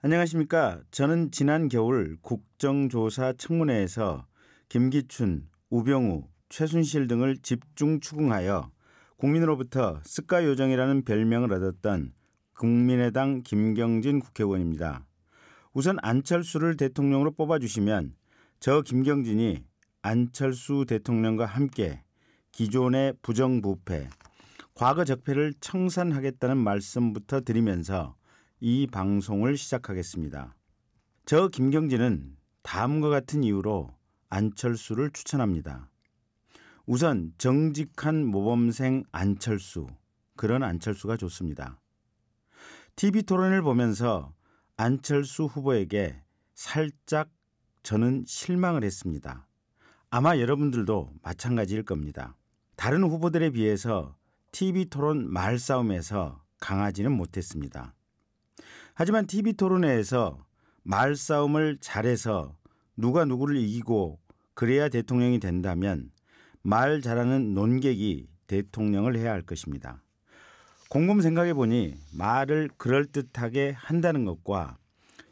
안녕하십니까. 저는 지난 겨울 국정조사 청문회에서 김기춘, 우병우, 최순실 등을 집중 추궁하여 국민으로부터 습가요정이라는 별명을 얻었던 국민의당 김경진 국회의원입니다. 우선 안철수를 대통령으로 뽑아주시면 저 김경진이 안철수 대통령과 함께 기존의 부정부패, 과거 적폐를 청산하겠다는 말씀부터 드리면서 이 방송을 시작하겠습니다. 저 김경진은 다음과 같은 이유로 안철수를 추천합니다. 우선 정직한 모범생 안철수, 그런 안철수가 좋습니다. TV토론을 보면서 안철수 후보에게 살짝 저는 실망을 했습니다. 아마 여러분들도 마찬가지일 겁니다. 다른 후보들에 비해서 TV토론 말싸움에서 강하지는 못했습니다. 하지만 TV토론회에서 말싸움을 잘해서 누가 누구를 이기고 그래야 대통령이 된다면 말 잘하는 논객이 대통령을 해야 할 것입니다. 곰곰 생각해 보니 말을 그럴듯하게 한다는 것과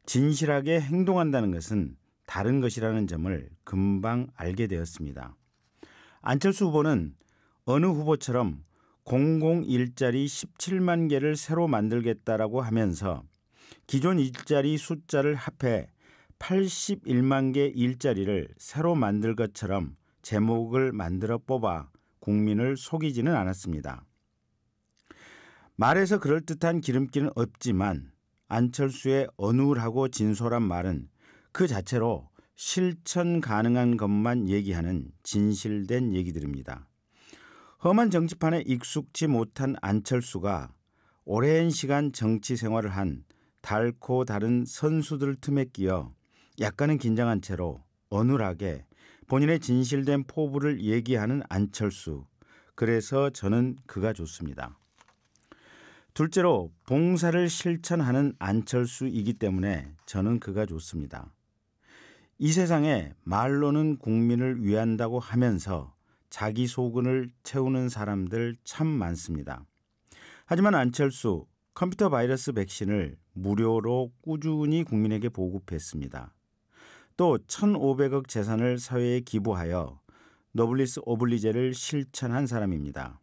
진실하게 행동한다는 것은 다른 것이라는 점을 금방 알게 되었습니다. 안철수 후보는 어느 후보처럼 공공 일자리 17만 개를 새로 만들겠다라고 하면서 기존 일자리 숫자를 합해 81만 개 일자리를 새로 만들 것처럼 제목을 만들어 뽑아 국민을 속이지는 않았습니다. 말에서 그럴듯한 기름기는 없지만 안철수의 어눌하고 진솔한 말은 그 자체로 실천 가능한 것만 얘기하는 진실된 얘기들입니다. 험한 정치판에 익숙지 못한 안철수가 오랜 시간 정치 생활을 한 달고 다른 선수들 틈에 끼어 약간은 긴장한 채로 어눌하게 본인의 진실된 포부를 얘기하는 안철수. 그래서 저는 그가 좋습니다. 둘째로 봉사를 실천하는 안철수이기 때문에 저는 그가 좋습니다. 이 세상에 말로는 국민을 위한다고 하면서 자기 소근을 채우는 사람들 참 많습니다. 하지만 안철수 컴퓨터 바이러스 백신을 무료로 꾸준히 국민에게 보급했습니다. 또 1,500억 재산을 사회에 기부하여 노블리스 오블리제를 실천한 사람입니다.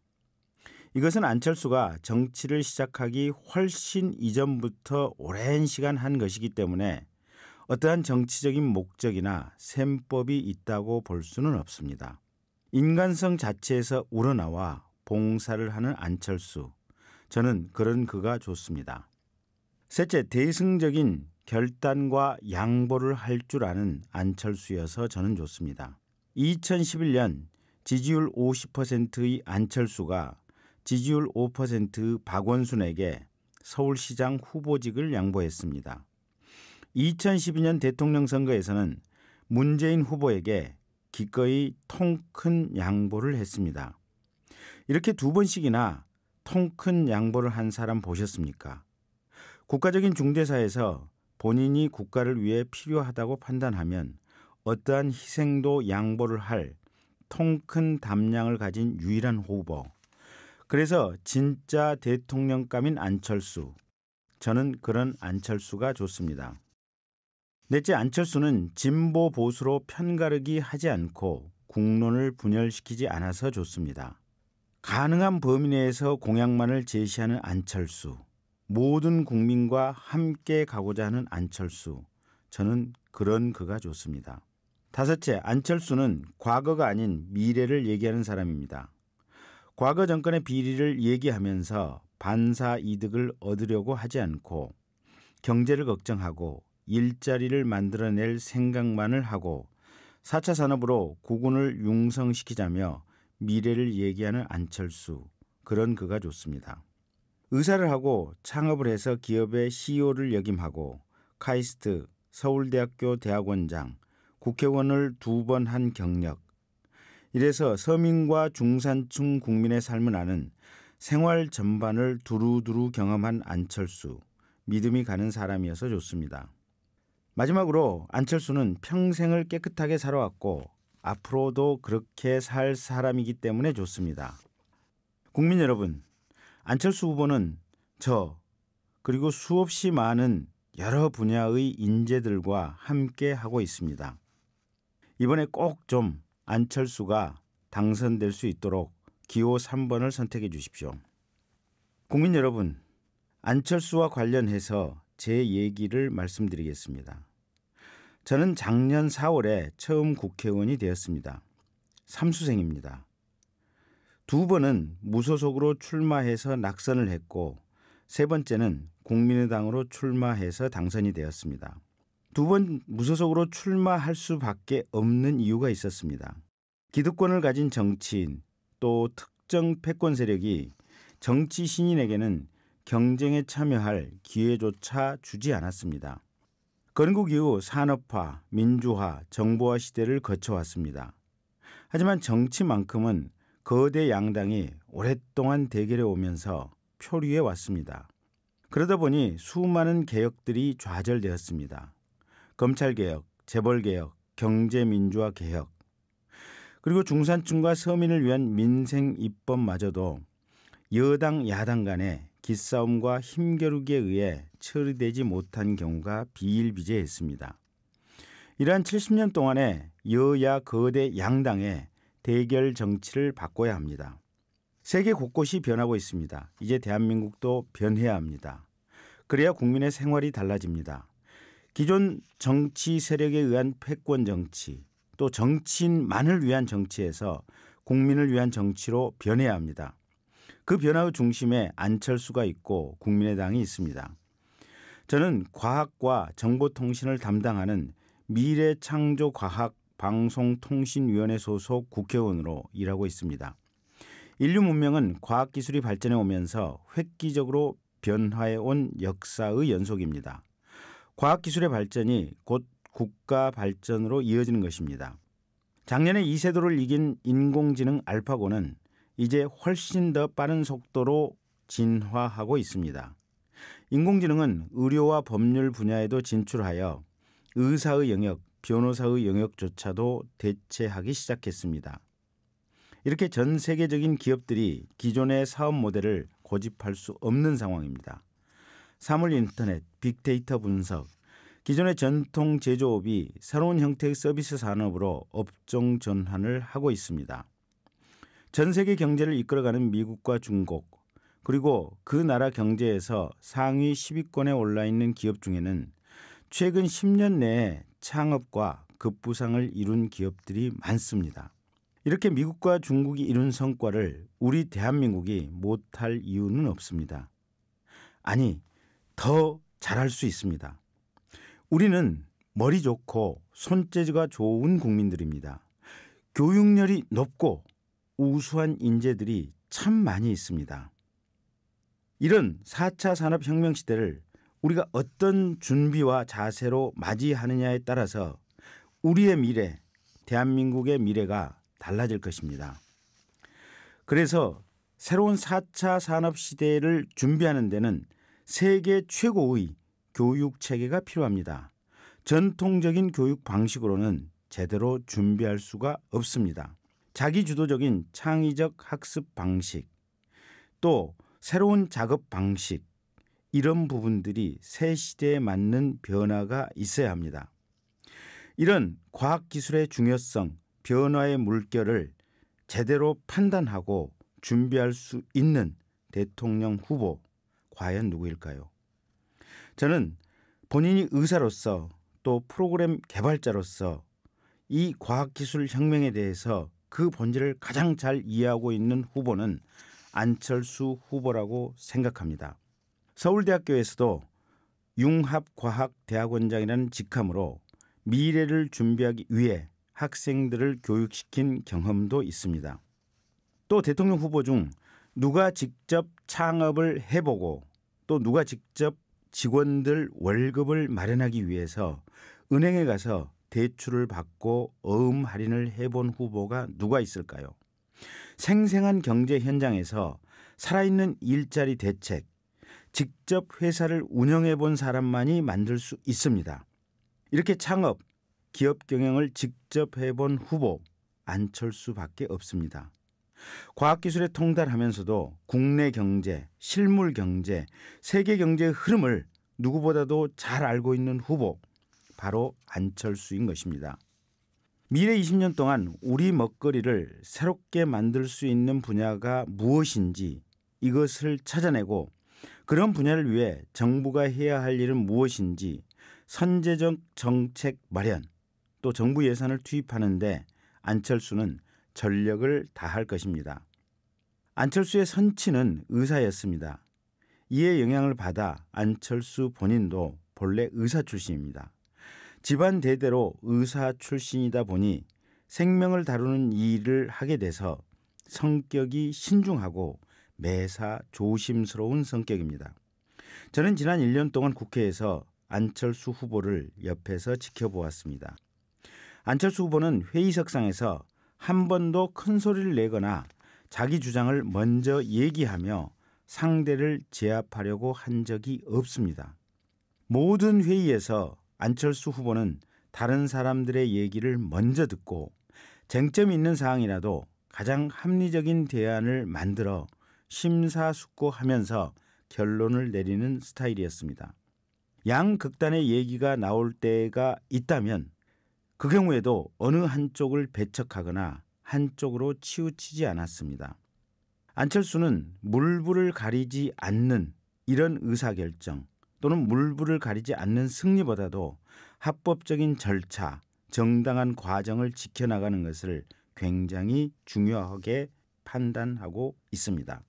이것은 안철수가 정치를 시작하기 훨씬 이전부터 오랜 시간 한 것이기 때문에 어떠한 정치적인 목적이나 셈법이 있다고 볼 수는 없습니다. 인간성 자체에서 우러나와 봉사를 하는 안철수. 저는 그런 그가 좋습니다. 셋째, 대승적인 결단과 양보를 할 줄 아는 안철수여서 저는 좋습니다. 2011년 지지율 50%의 안철수가 지지율 5% 박원순에게 서울시장 후보직을 양보했습니다. 2012년 대통령 선거에서는 문재인 후보에게 기꺼이 통 큰 양보를 했습니다. 이렇게 두 번씩이나 통 큰 양보를 한 사람 보셨습니까? 국가적인 중대사에서 본인이 국가를 위해 필요하다고 판단하면 어떠한 희생도 양보를 할 통 큰 담량을 가진 유일한 후보. 그래서 진짜 대통령감인 안철수. 저는 그런 안철수가 좋습니다. 넷째, 안철수는 진보 보수로 편가르기 하지 않고 국론을 분열시키지 않아서 좋습니다. 가능한 범위 내에서 공약만을 제시하는 안철수. 모든 국민과 함께 가고자 하는 안철수. 저는 그런 그가 좋습니다. 다섯째, 안철수는 과거가 아닌 미래를 얘기하는 사람입니다. 과거 정권의 비리를 얘기하면서 반사 이득을 얻으려고 하지 않고 경제를 걱정하고 일자리를 만들어낼 생각만을 하고 4차 산업으로 국군을 융성시키자며 미래를 얘기하는 안철수. 그런 그가 좋습니다. 의사를 하고 창업을 해서 기업의 CEO를 역임하고 카이스트, 서울대학교 대학원장, 국회의원을 2번 한 경력. 이래서 서민과 중산층 국민의 삶을 아는 생활 전반을 두루두루 경험한 안철수. 믿음이 가는 사람이어서 좋습니다. 마지막으로 안철수는 평생을 깨끗하게 살아왔고 앞으로도 그렇게 살 사람이기 때문에 좋습니다. 국민 여러분, 안철수 후보는 저 그리고 수없이 많은 여러 분야의 인재들과 함께 하고 있습니다. 이번에 꼭 좀 안철수가 당선될 수 있도록 기호 3번을 선택해 주십시오. 국민 여러분, 안철수와 관련해서 제 얘기를 말씀드리겠습니다. 저는 작년 4월에 처음 국회의원이 되었습니다. 삼수생입니다. 2번은 무소속으로 출마해서 낙선을 했고 3번째는 국민의당으로 출마해서 당선이 되었습니다. 2번 무소속으로 출마할 수밖에 없는 이유가 있었습니다. 기득권을 가진 정치인 또 특정 패권 세력이 정치 신인에게는 경쟁에 참여할 기회조차 주지 않았습니다. 건국 이후 산업화, 민주화, 정보화 시대를 거쳐왔습니다. 하지만 정치만큼은 거대 양당이 오랫동안 대결해 오면서 표류해 왔습니다. 그러다 보니 수많은 개혁들이 좌절되었습니다. 검찰개혁, 재벌개혁, 경제민주화 개혁, 그리고 중산층과 서민을 위한 민생 입법마저도 여당, 야당 간의 기싸움과 힘겨루기에 의해 처리되지 못한 경우가 비일비재했습니다. 이러한 70년 동안의 여야 거대 양당의 대결 정치를 바꿔야 합니다. 세계 곳곳이 변하고 있습니다. 이제 대한민국도 변해야 합니다. 그래야 국민의 생활이 달라집니다. 기존 정치 세력에 의한 패권 정치, 또 정치인만을 위한 정치에서 국민을 위한 정치로 변해야 합니다. 그 변화의 중심에 안철수가 있고 국민의당이 있습니다. 저는 과학과 정보통신을 담당하는 미래창조과학방송통신위원회 소속 국회의원으로 일하고 있습니다. 인류 문명은 과학기술이 발전해 오면서 획기적으로 변화해 온 역사의 연속입니다. 과학기술의 발전이 곧 국가 발전으로 이어지는 것입니다. 작년에 이세돌을 이긴 인공지능 알파고는 이제 훨씬 더 빠른 속도로 진화하고 있습니다. 인공지능은 의료와 법률 분야에도 진출하여 의사의 영역, 변호사의 영역조차도 대체하기 시작했습니다. 이렇게 전 세계적인 기업들이 기존의 사업 모델을 고집할 수 없는 상황입니다. 사물 인터넷, 빅데이터 분석, 기존의 전통 제조업이 새로운 형태의 서비스 산업으로 업종 전환을 하고 있습니다. 전 세계 경제를 이끌어가는 미국과 중국, 그리고 그 나라 경제에서 상위 10위권에 올라 있는 기업 중에는 최근 10년 내에 창업과 급부상을 이룬 기업들이 많습니다. 이렇게 미국과 중국이 이룬 성과를 우리 대한민국이 못할 이유는 없습니다. 아니, 더 잘할 수 있습니다. 우리는 머리 좋고 손재주가 좋은 국민들입니다. 교육열이 높고 우수한 인재들이 참 많이 있습니다. 이런 4차 산업혁명 시대를 우리가 어떤 준비와 자세로 맞이하느냐에 따라서 우리의 미래, 대한민국의 미래가 달라질 것입니다. 그래서 새로운 4차 산업시대를 준비하는 데는 세계 최고의 교육 체계가 필요합니다. 전통적인 교육 방식으로는 제대로 준비할 수가 없습니다. 자기주도적인 창의적 학습 방식, 또 새로운 작업 방식, 이런 부분들이 새 시대에 맞는 변화가 있어야 합니다. 이런 과학기술의 중요성, 변화의 물결을 제대로 판단하고 준비할 수 있는 대통령 후보, 과연 누구일까요? 저는 본인이 의사로서 또 프로그램 개발자로서 이 과학기술 혁명에 대해서 그 본질을 가장 잘 이해하고 있는 후보는 안철수 후보라고 생각합니다. 서울대학교에서도 융합과학대학원장이라는 직함으로 미래를 준비하기 위해 학생들을 교육시킨 경험도 있습니다. 또 대통령 후보 중 누가 직접 창업을 해보고 또 누가 직접 직원들 월급을 마련하기 위해서 은행에 가서 대출을 받고 어음 할인을 해본 후보가 누가 있을까요? 생생한 경제 현장에서 살아있는 일자리 대책, 직접 회사를 운영해 본 사람만이 만들 수 있습니다. 이렇게 창업, 기업 경영을 직접 해본 후보 안철수밖에 없습니다. 과학기술에 통달하면서도 국내 경제, 실물 경제, 세계 경제의 흐름을 누구보다도 잘 알고 있는 후보, 바로 안철수인 것입니다. 미래 20년 동안 우리 먹거리를 새롭게 만들 수 있는 분야가 무엇인지 이것을 찾아내고 그런 분야를 위해 정부가 해야 할 일은 무엇인지 선제적 정책 마련, 또 정부 예산을 투입하는데 안철수는 전력을 다할 것입니다. 안철수의 선친은 의사였습니다. 이에 영향을 받아 안철수 본인도 본래 의사 출신입니다. 집안 대대로 의사 출신이다 보니 생명을 다루는 일을 하게 돼서 성격이 신중하고 매사 조심스러운 성격입니다. 저는 지난 1년 동안 국회에서 안철수 후보를 옆에서 지켜보았습니다. 안철수 후보는 회의석상에서 한 번도 큰 소리를 내거나 자기 주장을 먼저 얘기하며 상대를 제압하려고 한 적이 없습니다. 모든 회의에서 안철수 후보는 다른 사람들의 얘기를 먼저 듣고 쟁점이 있는 사항이라도 가장 합리적인 대안을 만들어 심사숙고하면서 결론을 내리는 스타일이었습니다. 양극단의 얘기가 나올 때가 있다면 그 경우에도 어느 한쪽을 배척하거나 한쪽으로 치우치지 않았습니다. 안철수는 물불을 가리지 않는 이런 의사결정 또는 물불을 가리지 않는 승리보다도 합법적인 절차, 정당한 과정을 지켜나가는 것을 굉장히 중요하게 판단하고 있습니다.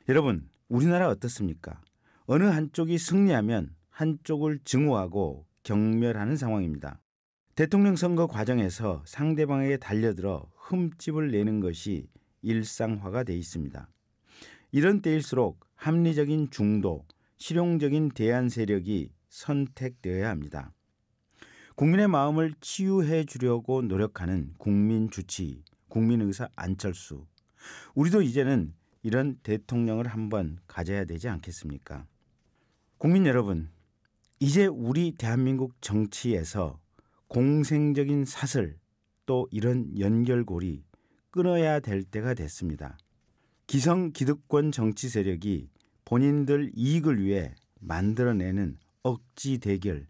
여러분, 우리나라 어떻습니까? 어느 한쪽이 승리하면 한쪽을 증오하고 경멸하는 상황입니다. 대통령 선거 과정에서 상대방에게 달려들어 흠집을 내는 것이 일상화가 돼 있습니다. 이런 때일수록 합리적인 중도, 실용적인 대안 세력이 선택되어야 합니다. 국민의 마음을 치유해 주려고 노력하는 국민 주치, 국민의사 안철수. 우리도 이제는 이런 대통령을 한번 가져야 되지 않겠습니까? 국민 여러분, 이제 우리 대한민국 정치에서 공생적인 사슬 또 이런 연결고리 끊어야 될 때가 됐습니다. 기성 기득권 정치 세력이 본인들 이익을 위해 만들어내는 억지 대결,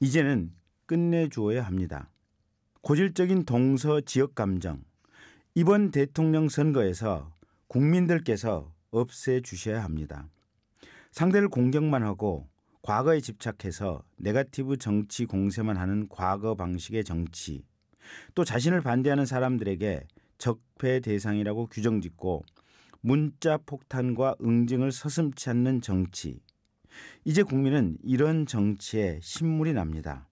이제는 끝내주어야 합니다. 고질적인 동서 지역 감정, 이번 대통령 선거에서 국민들께서 없애주셔야 합니다. 상대를 공격만 하고 과거에 집착해서 네거티브 정치 공세만 하는 과거 방식의 정치, 또 자신을 반대하는 사람들에게 적폐 대상이라고 규정짓고 문자 폭탄과 응징을 서슴지 않는 정치. 이제 국민은 이런 정치에 신물이 납니다.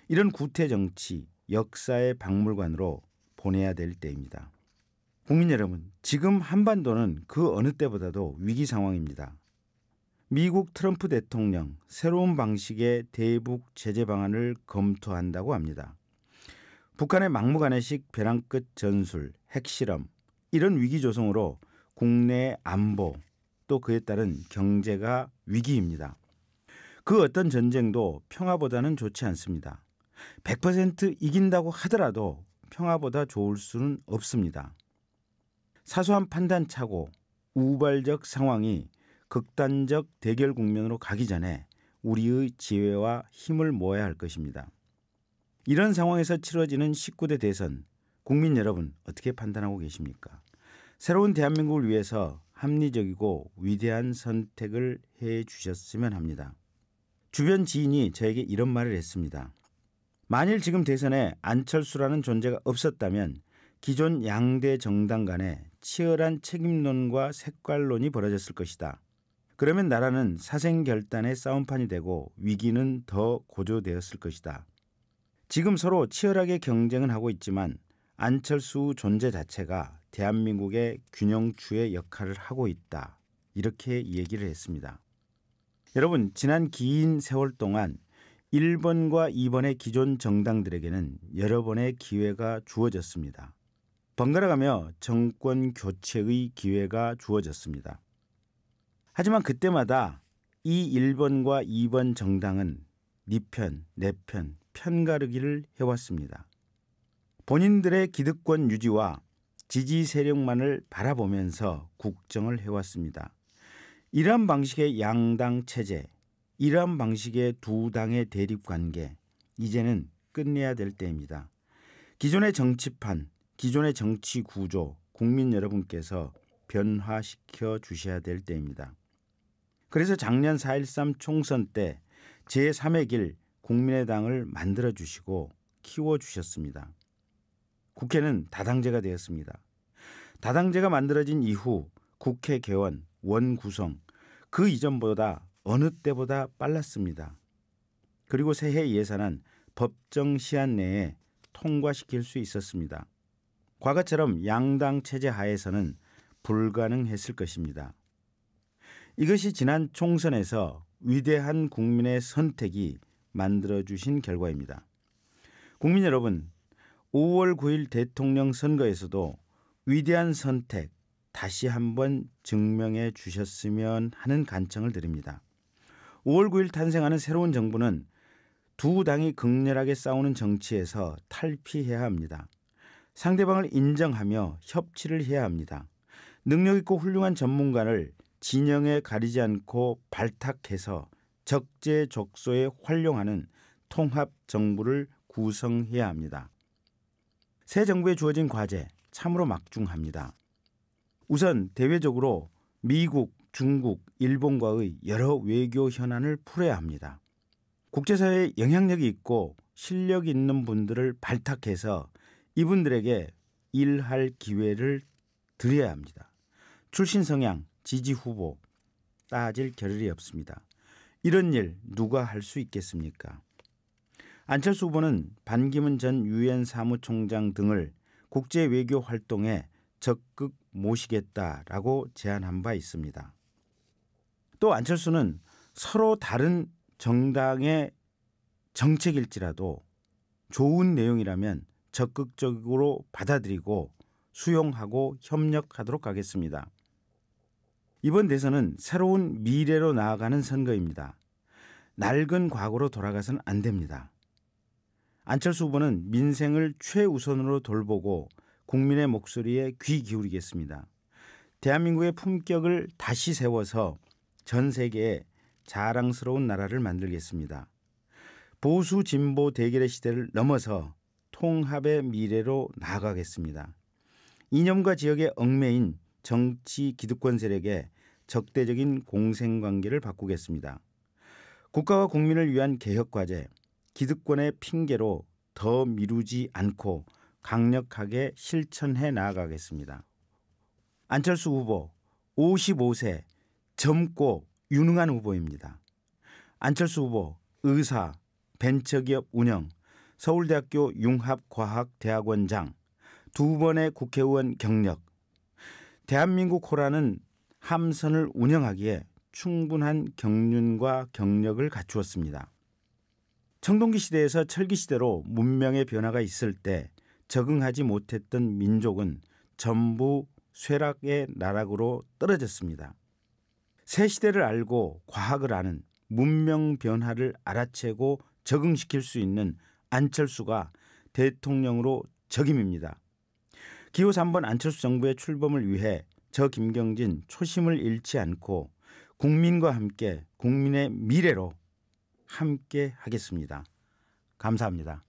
이런 구태 정치, 역사의 박물관으로 보내야 될 때입니다. 국민 여러분, 지금 한반도는 그 어느 때보다도 위기 상황입니다. 미국 트럼프 대통령 새로운 방식의 대북 제재 방안을 검토한다고 합니다. 북한의 막무가내식 벼랑 끝 전술, 핵실험, 이런 위기 조성으로 국내 안보 또 그에 따른 경제가 위기입니다. 그 어떤 전쟁도 평화보다는 좋지 않습니다. 100% 이긴다고 하더라도 평화보다 좋을 수는 없습니다. 사소한 판단착오, 우발적 상황이 극단적 대결 국면으로 가기 전에 우리의 지혜와 힘을 모아야 할 것입니다. 이런 상황에서 치러지는 19대 대선, 국민 여러분 어떻게 판단하고 계십니까? 새로운 대한민국을 위해서 합리적이고 위대한 선택을 해 주셨으면 합니다. 주변 지인이 저에게 이런 말을 했습니다. 만일 지금 대선에 안철수라는 존재가 없었다면 기존 양대 정당 간에 치열한 책임론과 색깔론이 벌어졌을 것이다. 그러면 나라는 사생결단의 싸움판이 되고 위기는 더 고조되었을 것이다. 지금 서로 치열하게 경쟁은 하고 있지만 안철수 존재 자체가 대한민국의 균형추의 역할을 하고 있다. 이렇게 얘기를 했습니다. 여러분, 지난 긴 세월 동안 1번과 2번의 기존 정당들에게는 여러 번의 기회가 주어졌습니다. 번갈아가며 정권 교체의 기회가 주어졌습니다. 하지만 그때마다 이 1번과 2번 정당은 네 편, 내 편, 편가르기를 해왔습니다. 본인들의 기득권 유지와 지지 세력만을 바라보면서 국정을 해왔습니다. 이러한 방식의 양당 체제, 이러한 방식의 두 당의 대립 관계, 이제는 끝내야 될 때입니다. 기존의 정치판, 기존의 정치 구조, 국민 여러분께서 변화시켜 주셔야 될 때입니다. 그래서 작년 4.13 총선 때 제3의 길 국민의당을 만들어 주시고 키워 주셨습니다. 국회는 다당제가 되었습니다. 다당제가 만들어진 이후 국회 개원, 원 구성, 그 이전보다 어느 때보다 빨랐습니다. 그리고 새해 예산안 법정 시한 내에 통과시킬 수 있었습니다. 과거처럼 양당 체제 하에서는 불가능했을 것입니다. 이것이 지난 총선에서 위대한 국민의 선택이 만들어주신 결과입니다. 국민 여러분, 5월 9일 대통령 선거에서도 위대한 선택 다시 한번 증명해 주셨으면 하는 간청을 드립니다. 5월 9일 탄생하는 새로운 정부는 두 당이 극렬하게 싸우는 정치에서 탈피해야 합니다. 상대방을 인정하며 협치를 해야 합니다. 능력 있고 훌륭한 전문가를 진영에 가리지 않고 발탁해서 적재적소에 활용하는 통합 정부를 구성해야 합니다. 새 정부에 주어진 과제 참으로 막중합니다. 우선 대외적으로 미국, 중국, 일본과의 여러 외교 현안을 풀어야 합니다. 국제사회에 영향력이 있고 실력 있는 분들을 발탁해서 이분들에게 일할 기회를 드려야 합니다. 출신 성향, 지지 후보 따질 겨를이 없습니다. 이런 일 누가 할 수 있겠습니까? 안철수 후보는 반기문 전 유엔 사무총장 등을 국제 외교 활동에 적극 모시겠다라고 제안한 바 있습니다. 또 안철수는 서로 다른 정당의 정책일지라도 좋은 내용이라면 적극적으로 받아들이고 수용하고 협력하도록 하겠습니다. 이번 대선은 새로운 미래로 나아가는 선거입니다. 낡은 과거로 돌아가서는 안 됩니다. 안철수 후보는 민생을 최우선으로 돌보고 국민의 목소리에 귀 기울이겠습니다. 대한민국의 품격을 다시 세워서 전 세계에 자랑스러운 나라를 만들겠습니다. 보수 진보 대결의 시대를 넘어서 통합의 미래로 나아가겠습니다. 이념과 지역에 얽매인 정치 기득권 세력에 적대적인 공생관계를 바꾸겠습니다. 국가와 국민을 위한 개혁과제, 기득권의 핑계로 더 미루지 않고 강력하게 실천해 나아가겠습니다. 안철수 후보 55세 젊고 유능한 후보입니다. 안철수 후보 의사, 벤처기업 운영, 서울대학교 융합과학대학원장, 2번의 국회의원 경력, 대한민국 호라는 함선을 운영하기에 충분한 경륜과 경력을 갖추었습니다. 청동기 시대에서 철기 시대로 문명의 변화가 있을 때 적응하지 못했던 민족은 전부 쇠락의 나락으로 떨어졌습니다. 새 시대를 알고 과학을 아는 문명 변화를 알아채고 적응시킬 수 있는 안철수가 대통령으로 적임입니다. 기호 3번 안철수 정부의 출범을 위해 저 김경진 초심을 잃지 않고 국민과 함께 국민의 미래로 함께 하겠습니다. 감사합니다.